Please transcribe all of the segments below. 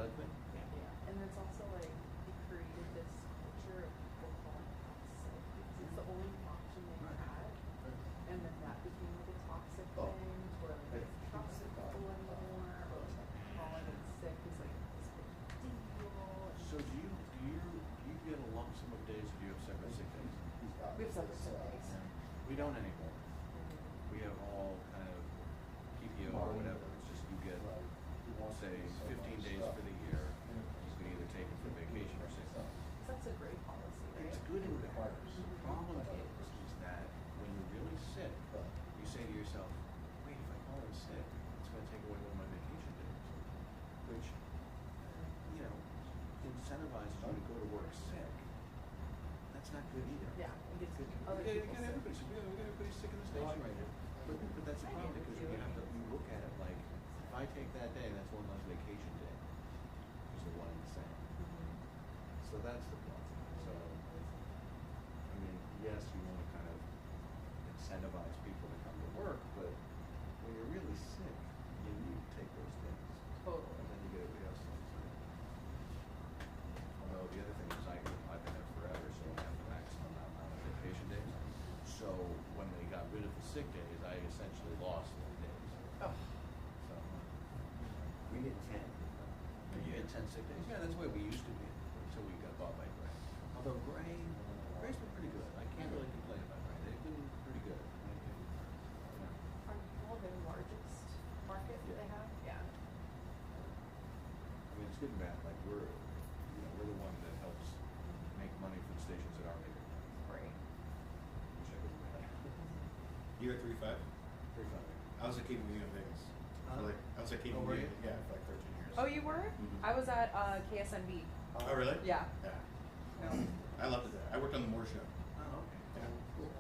husband? Yeah. And it's also like he created this culture of people calling out sick because it's the only option they had. And then that became like a toxic thing where like they don't trust people anymore, or like calling in sick is like this big deal. So do you get a lump sum of days, or do you have separate sick days? We have separate sick days. We don't anymore. We have all kind of PPO or whatever. It's just you get, say, 15 days for the year. You can either take it for vacation or sick. That's a great policy, right? It's good and bad. The problem is that when you're really sick, you say to yourself, wait, if I call in sick, it's going to take away one of my vacation days. Which, you know, incentivizes you to go to work sick. That's not good either. Yeah, it gets other We people got sick. everybody sick in the station right now. But that's the problem, because you look at it like, if I take that day, that's one less vacation day. Because they're one and the same. So that's the problem. So, I mean, yes, you want to kind of incentivize people to come to work, but when you're really sick, you need to take those days. Totally. And then you get everybody else sick. Although the other thing is I've been there forever, so I have the maximum amount of vacation days. So when they got rid of the sick days, I essentially lost 3 days. Oh. So We get 10. you had 10 sick days. Yeah, that's the way we used to be until we got bought by Gray. Although Gray's been pretty good. I can't really complain about Gray. They've been pretty good. Yeah. Are you all their largest market that they have? Yeah. I mean, it's good and bad. Like we're the one that helps make money for the stations that are bigger. Great. Which I really like. You're at 3.5? 3.5. I was at KBU in Vegas. I was at KBU, were you? yeah, for like 13 years. Oh, you were? Mhm. I was at KSNB. Oh, really? Yeah. Yeah. No. I loved it there. I worked on the Moore show. Oh, okay. Yeah. Cool.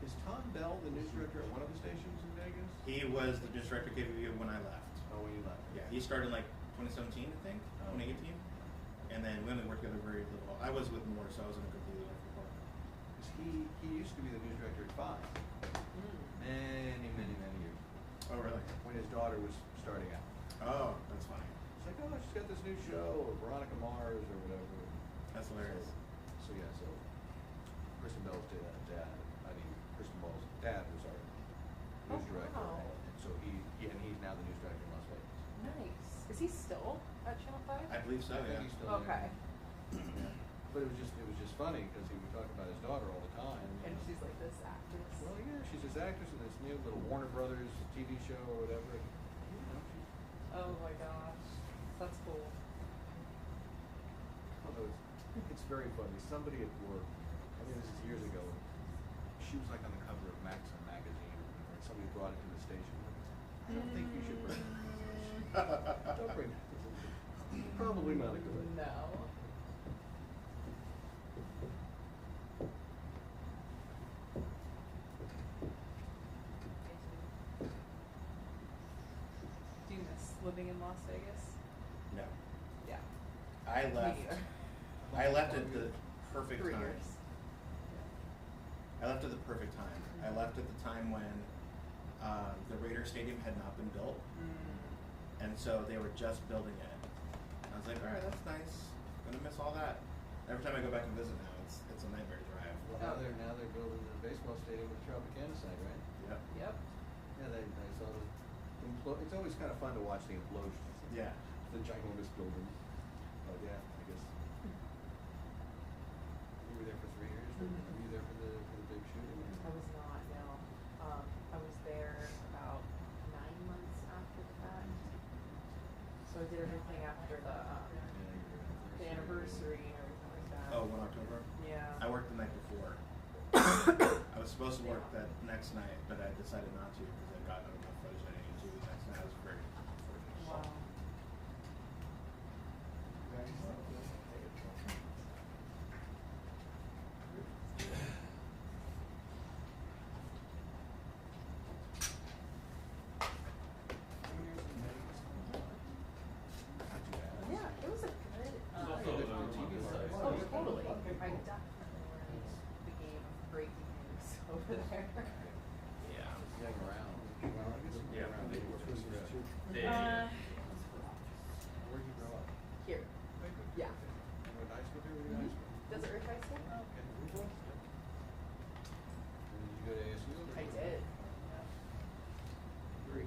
Is Tom Bell the news director at one of the stations in Vegas? He was the news director of KBU when I left. Oh, when you left. Yeah, he started in like 2017, I think, Oh. 2018. And then we only worked together very little. I was with Moore, so I was in a completely different role. Because he used to be the news director at 5. Many years. Oh, really? When his daughter was starting out. Oh, that's funny. It's like, oh, she's got this new show, or Veronica Mars, or whatever. That's hilarious. So Kristen Bell's dad, Kristen Bell's dad was our news director. Wow. And so he's now the news director in Las Vegas. Nice. Is he still at Channel 5? I believe so, I think yeah. he's still Okay. there. But it was just funny because he would talk about his daughter all the time. And she's like this actress. Well, yeah, she's this actress in this new little Warner Brothers TV show or whatever. Oh my gosh. That's cool. Although it's very funny. Somebody at work, I mean this is years ago, she was like on the cover of Maxim magazine, and somebody brought it to the station. I don't think you should bring it. Don't bring it. Probably not a good idea. No. Do you miss living in Las Vegas? No. Yeah. I Me left. neither. I left at the perfect 3 time. years. I left at the perfect time. I left at the time when the Raiders Stadium had not been built, and so they were just building it. I was like, all right, that's nice. Gonna miss all that. Every time I go back and visit now, it's a nightmare to drive. Well, now they're building the baseball stadium with Tropicana side, right? Yep. Yep. Yeah, they saw the it's always kind of fun to watch the implosions. Yeah. The ginormous building. But yeah, I guess. You were there for 3 years. Were you there for the big shooting? I was not, no. I was there about 9 months after the fact. So I did everything after the anniversary and everything like that. Oh, 1 October? Yeah. I worked the night before. I was supposed to work that next night, but I decided not to because I got enough footage I needed to the next night. I was very unfortunate. Wow. Yeah, it was a good. Oh, totally. I definitely learned the game of breaking news over there. Yeah. You hang around. Well, I guess you Yeah. hang around. They were pretty good. Uh, Where'd you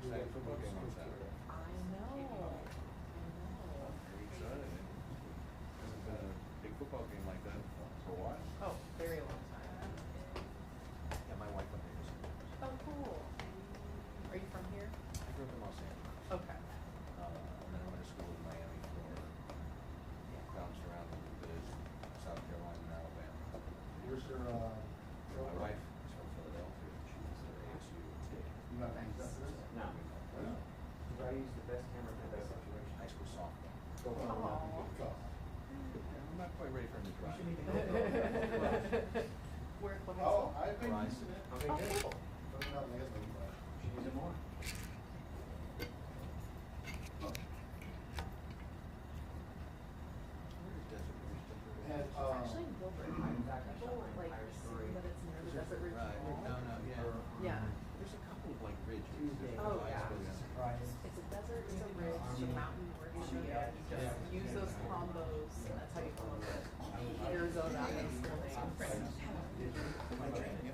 exciting football game on Saturday. I know. I'm very excited. Hasn't been a big football game like that for a while. Oh, very long time. Yeah, my wife went there this year. Oh, cool. Are you from here? I grew up in Los Angeles. Okay. And then I went to school in Miami, Florida. Bounced around a little bit, South Carolina and Alabama. Where's your, My wife is from Philadelphia. She was at ASU State. you not use that for this? No. Wow. I use the best camera for that situation. High school softball. Go on, Aw. good call. Yeah, I'm not quite ready for him to drive. You should even go. Where, what high Oh, school? I've been Verizon. using it. Okay, Oh, good. cool. But not lately, but. Should use it more. Where is Desert Ridge? And, It's actually in Gilbert. In fact, I People shot my like entire see story. that it's near the Is there- Desert Ridge right. Mall. No, yeah. Yeah. There's a couple of like ridges. Tuesday. There's Oh, a yeah. high school, Surprise. It's a desert, it's a ridge, it's a mountain, or it's a, Yeah. you just use those combos, and that's how you come up with Arizona high school name. My dream, yeah.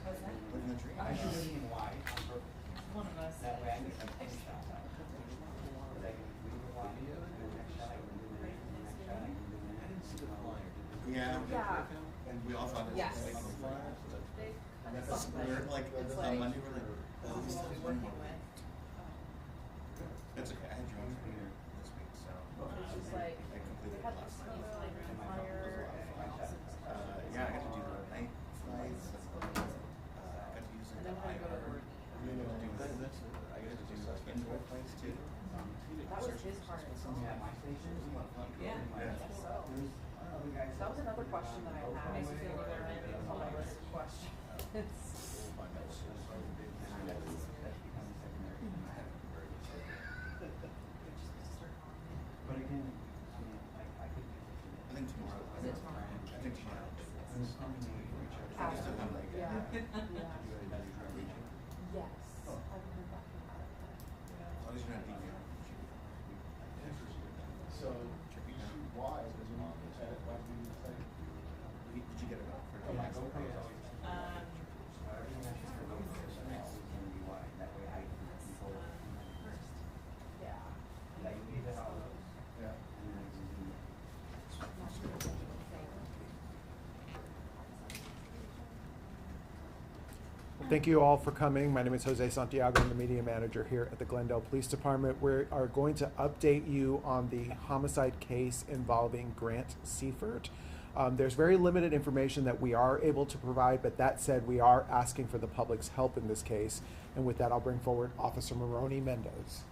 Live in the dream. I should have been wide on purpose. One of us. That way I can have 20 shots out. Because I can do the wide, do the next shot, I can do the next, the next shot, I can do the I next. didn't see the flyer. Did you? Yeah. Yeah. And we all thought it was Yes. like on the flyer. So that's They kind of That's something. We're like, It's on like, Monday, we're like, oh, this we'll be is working one more. with. That's okay, I had drums for dinner this week, so. It's just like, I they completed had it this last night. flyer, and also Yeah, I got to do the night flights. I got to use and the then we're gonna go to IR. Oregon. I got to do that. Indoor flights too. That was his part. Yeah, my station is one. Yeah. I guess so. There's other guys. That was another question that I had. I feel like we're on my list of questions. And that's becoming secondary. But again, I mean, I could use it. I think tomorrow. Is it tomorrow? I think tomorrow. I'm just coming to reach out. I still have like, Yeah. Did Yeah. you try reaching? Yes. I haven't heard back from that. as long as you're not deviating. So, why, because you want to chat, why do you say? Did you get it up for? Oh, my GoPro is always. Um, Everything that's just for GoPro, so now it's gonna be wide. That way I can control it. first. Yeah. Like, leave it how it goes. Yeah. And then I can do it. Thank you all for coming. My name is Jose Santiago. I'm the media manager here at the Glendale Police Department. We are going to update you on the homicide case involving Grant Seifert. There's very limited information that we are able to provide, but that said, we are asking for the public's help in this case. And with that, I'll bring forward Officer Moroni Mendez.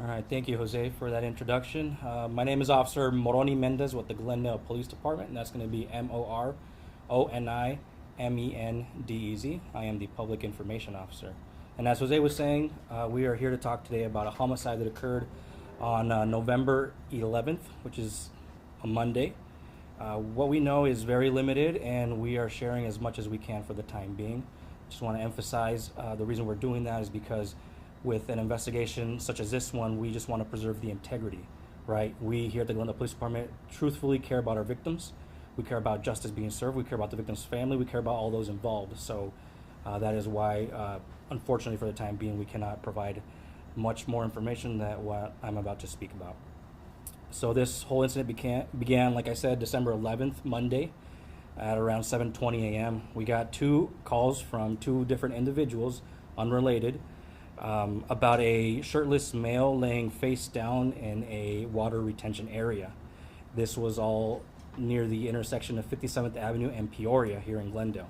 All right, thank you, Jose, for that introduction. My name is Officer Moroni Mendez with the Glendale Police Department, and that's going to be MORONIMENDEZ. I am the Public Information Officer. And as Jose was saying, we are here to talk today about a homicide that occurred on November 11th, which is a Monday. What we know is very limited, and we are sharing as much as we can for the time being. Just want to emphasize the reason we're doing that is because with an investigation such as this one, we just want to preserve the integrity, right? We here at the Glendale Police Department truthfully care about our victims. We care about justice being served. We care about the victim's family. We care about all those involved. So that is why, unfortunately for the time being, we cannot provide much more information than what I'm about to speak about. So this whole incident began, like I said, December 11th, Monday, at around 7:20 a.m. We got two calls from two different individuals, unrelated, about a shirtless male laying face down in a water retention area. This was all near the intersection of 57th Avenue and Peoria here in Glendale.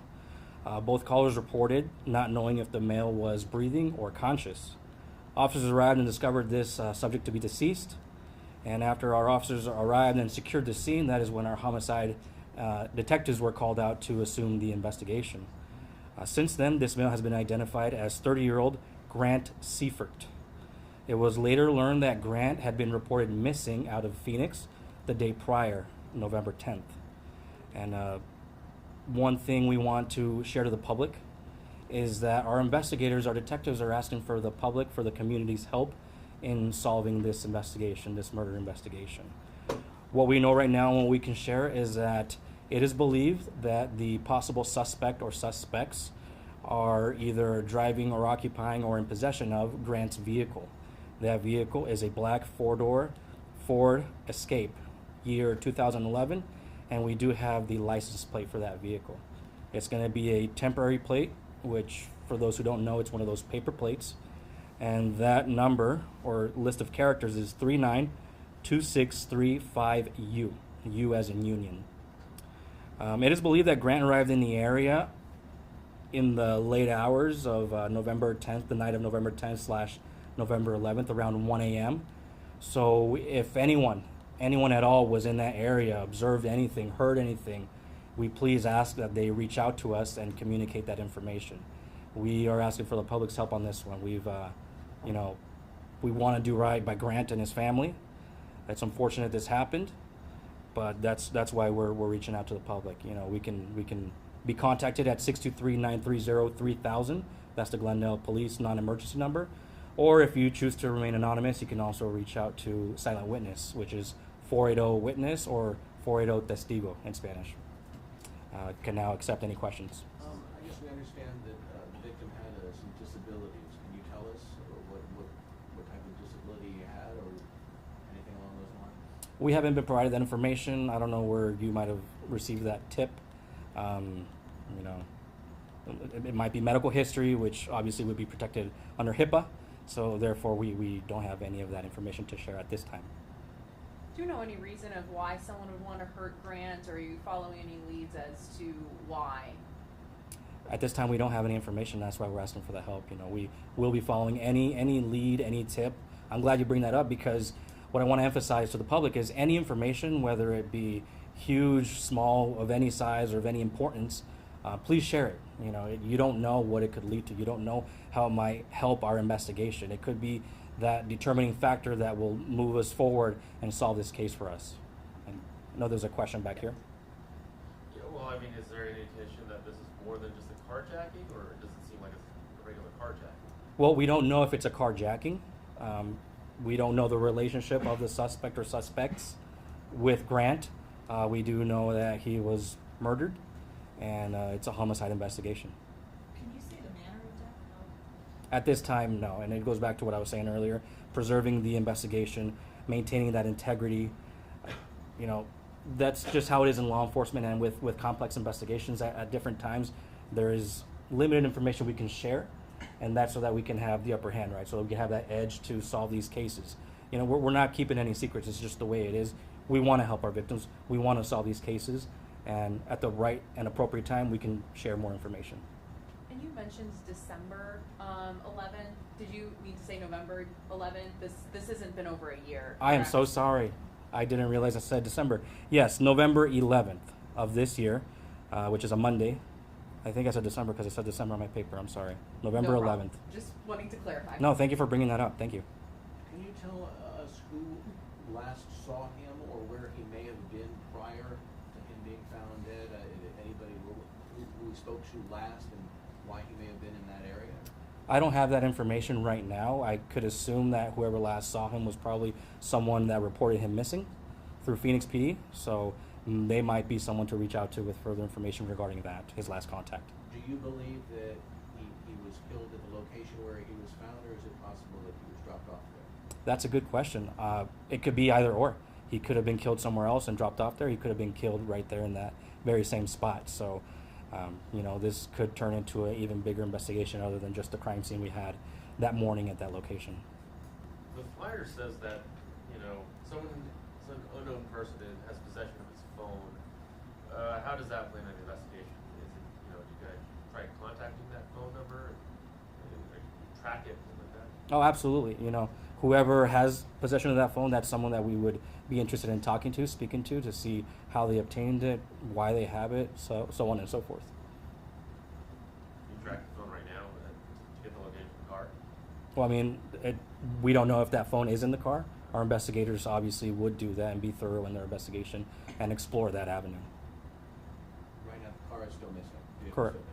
Both callers reported not knowing if the male was breathing or conscious. Officers arrived and discovered this subject to be deceased. And after our officers arrived and secured the scene, that is when our homicide detectives were called out to assume the investigation. Since then, this male has been identified as 30-year-old Grant Seifert. It was later learned that Grant had been reported missing out of Phoenix the day prior, November 10th. And one thing we want to share to the public is that our investigators, our detectives are asking for the public, for the community's help in solving this investigation, this murder investigation. What we know right now and what we can share is that it is believed that the possible suspect or suspects are either driving or occupying or in possession of Grant's vehicle. That vehicle is a black four-door Ford Escape, year 2011, and we do have the license plate for that vehicle. It's going to be a temporary plate, which for those who don't know, it's one of those paper plates, and that number or list of characters is 392635U, U as in Union. It is believed that Grant arrived in the area in the late hours of November 10th, the night of November 10th / November 11th, around 1 a.m. So if anyone at all was in that area, observed anything, heard anything, we please ask that they reach out to us and communicate that information. We are asking for the public's help on this one. We've, we want to do right by Grant and his family. It's unfortunate this happened, but that's why we're reaching out to the public. You know, we can be contacted at 623-930-3000. That's the Glendale Police non-emergency number. Or if you choose to remain anonymous, you can also reach out to Silent Witness, which is 480-WITNESS or 480 Testigo in Spanish. Can now accept any questions. I guess we understand that the victim had some disabilities. Can you tell us what type of disability he had or anything along those lines? We haven't been provided that information. I don't know where you might have received that tip. It might be medical history, which obviously would be protected under HIPAA. So therefore, we don't have any of that information to share at this time. Do you know any reason of why someone would want to hurt Grant, or are you following any leads as to why? At this time, we don't have any information. That's why we're asking for the help. You know, we will be following any lead, any tip. I'm glad you bring that up, because what I want to emphasize to the public is any information, whether it be huge, small, of any size or of any importance, please share it. You know, you don't know what it could lead to. You don't know how it might help our investigation. It could be that determining factor that will move us forward and solve this case for us. And I know there's a question back here. Yeah, well, I mean, is there any indication that this is more than just a carjacking, or does it seem like it's a regular carjacking? Well, we don't know if it's a carjacking. We don't know the relationship of the suspect or suspects with Grant. We do know that he was murdered, and it's a homicide investigation. Can you say the manner of death? No. At this time, no. And it goes back to what I was saying earlier, preserving the investigation, maintaining that integrity. You know, that's just how it is in law enforcement, and with complex investigations at different times, there is limited information we can share, and that's so that we can have the upper hand, right? So that we can have that edge to solve these cases. You know, we're not keeping any secrets. It's just the way it is. We want to help our victims. We want to solve these cases, and at the right and appropriate time, we can share more information. And you mentioned December 11th. Did you mean to say November 11th? This hasn't been over a year. I am correct? so sorry. I didn't realize I said December. Yes, November 11th of this year, which is a Monday. I think I said December because I said December on my paper. I'm sorry. November No 11th. problem. Just wanting to clarify. No, thank you for bringing that up. Thank you. Can you tell us who last saw him or where he may have been prior to him being found dead? Anybody who he spoke to last and why he may have been in that area? I don't have that information right now. I could assume that whoever last saw him was probably someone that reported him missing through Phoenix PD. So they might be someone to reach out to with further information regarding that, his last contact. Do you believe that he was killed at the location where he was found, or is it possible that he was dropped off there? That's a good question. It could be either or. He could have been killed somewhere else and dropped off there. He could have been killed right there in that very same spot. So, this could turn into an even bigger investigation other than just the crime scene we had that morning at that location. The flyer says that, some unknown person has possession of his phone. How does that play into the investigation? Is it, do you guys try contacting that phone number and track it, things like that? Oh, absolutely. Whoever has possession of that phone, that's someone that we would be interested in talking to, speaking to see how they obtained it, why they have it, so on and so forth. You track the phone right now to get the location of the car? Well, we don't know if that phone is in the car. Our investigators obviously would do that and be thorough in their investigation and explore that avenue. Right now, the car is still missing.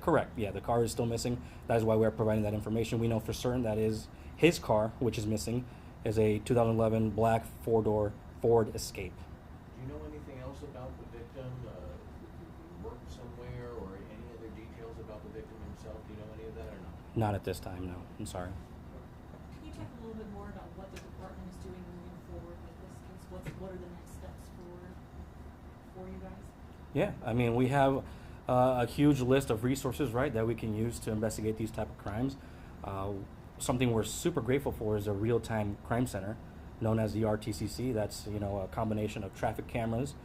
Correct. Yeah, the car is still missing. That is why we're providing that information. We know for certain that is his car, which is missing, is a 2011 black four-door Ford Escape. Do you know anything else about the victim? Worked somewhere or any other details about the victim himself? Do you know any of that or not? Not at this time, no. I'm sorry. Can you talk a little bit more about what the department is doing moving forward with this case? What are the next steps for you guys? Yeah, I mean, we have a huge list of resources, right, that we can use to investigate these type of crimes. Something we're super grateful for is a real-time crime center known as the RTCC. That's, you know, a combination of traffic cameras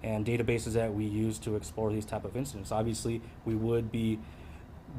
and databases that we use to explore these type of incidents. Obviously, we would be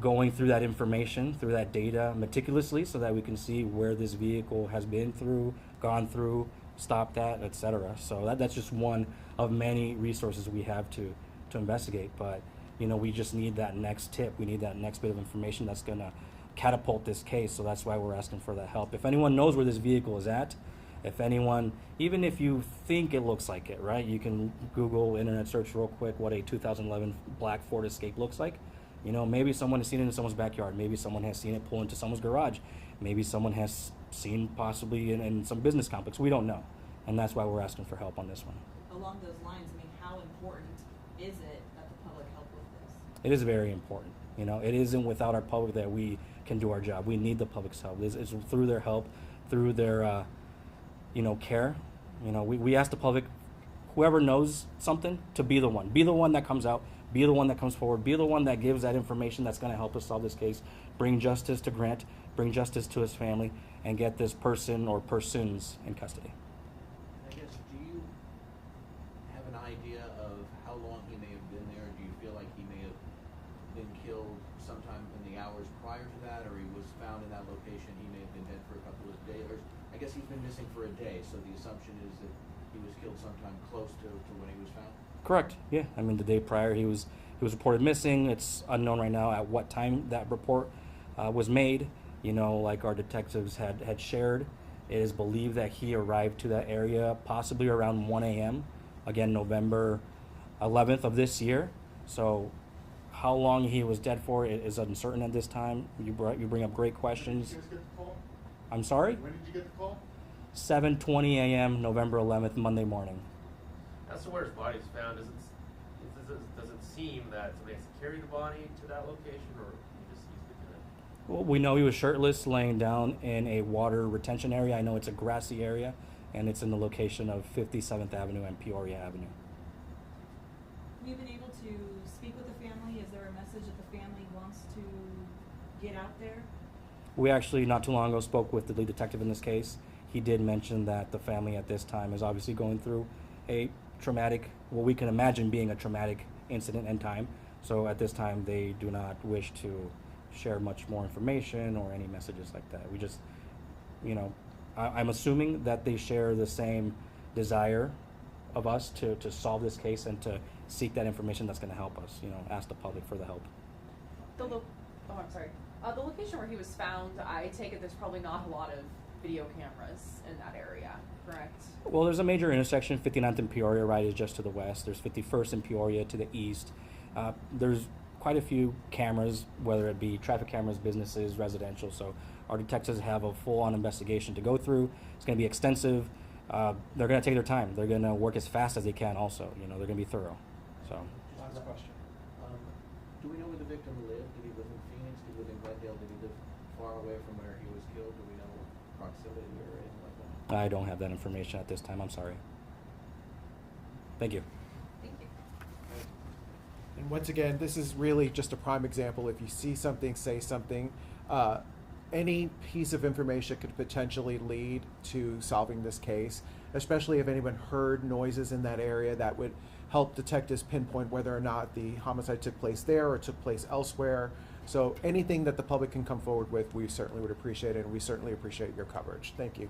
going through that information, through that data meticulously so that we can see where this vehicle has been through, gone through, stopped at, etc. So that's just one of many resources we have to investigate. But, you know, we just need that next tip. We need that next bit of information that's going to catapult this case. So that's why we're asking for that help. If anyone knows where this vehicle is at, if anyone, even if you think it looks like it, right? You can Google, internet search real quick what a 2011 black Ford Escape looks like. You know, maybe someone has seen it in someone's backyard. Maybe someone has seen it pull into someone's garage. Maybe someone has seen possibly in some business complex. We don't know. And that's why we're asking for help on this one. Along those lines, I mean, how important is it that the public help with this? It is very important. You know, it isn't without our public that we can do our job. We need the public's help. It's through their help, through their, you know, care. You know, we ask the public, whoever knows something, to be the one. Be the one that comes out. Be the one that comes forward. Be the one that gives that information that's going to help us solve this case. Bring justice to Grant. Bring justice to his family. And get this person or persons in custody. I guess, do you have an idea of how long he may have been there? Do you feel like he may have been killed sometime in the hours prior to that, or he was found in that location, he may have been dead for a couple of days? Or I guess he's been missing for a day, so the assumption is that he was killed sometime close to when he was found? Correct. Yeah. I mean, the day prior he was reported missing. It's unknown right now at what time that report was made. You know, like our detectives had shared, it is believed that he arrived to that area possibly around 1 a.m. Again, November 11th of this year. So how long he was dead for is uncertain at this time. You bring up great questions. When did you guys get the call? I'm sorry? When did you get the call? 7:20 a.m. November 11th, Monday morning. As to where his body is found, does it seem that somebody has to carry the body to that location, or he just easily did it? Well, we know he was shirtless, laying down in a water retention area. I know it's a grassy area, and it's in the location of 57th Avenue and Peoria Avenue. Have you been able to speak with the family? Is there a message that the family wants to get out there? We actually, not too long ago, spoke with the lead detective in this case. He did mention that the family at this time is obviously going through a traumatic, what we can imagine being a traumatic incident and time. So at this time, they do not wish to share much more information or any messages like that. We just, you know, I'm assuming that they share the same desire of us to solve this case and to seek that information that's going to help us, you know, ask the public for the help. I'm sorry. The location where he was found, I take it there's probably not a lot of video cameras in that area, correct? Well, there's a major intersection. 59th and Peoria, right, is just to the west. There's 51st and Peoria to the east. There's quite a few cameras, whether it be traffic cameras, businesses, residential. So our detectives have a full-on investigation to go through. It's going to be extensive. They're going to take their time. They're going to work as fast as they can also. You know, they're going to be thorough. So. Last question. Do we know where the victim lived? Did he live in Phoenix? Did he live in Glendale? Did he live far away from where he was killed? Do we know proximity or anything like that? I don't have that information at this time. I'm sorry. Thank you. Thank you. And once again, this is really just a prime example. If you see something, say something. Any piece of information could potentially lead to solving this case, especially if anyone heard noises in that area that would help detectives pinpoint whether or not the homicide took place there or took place elsewhere. So anything that the public can come forward with, we certainly would appreciate it, and we certainly appreciate your coverage. Thank you.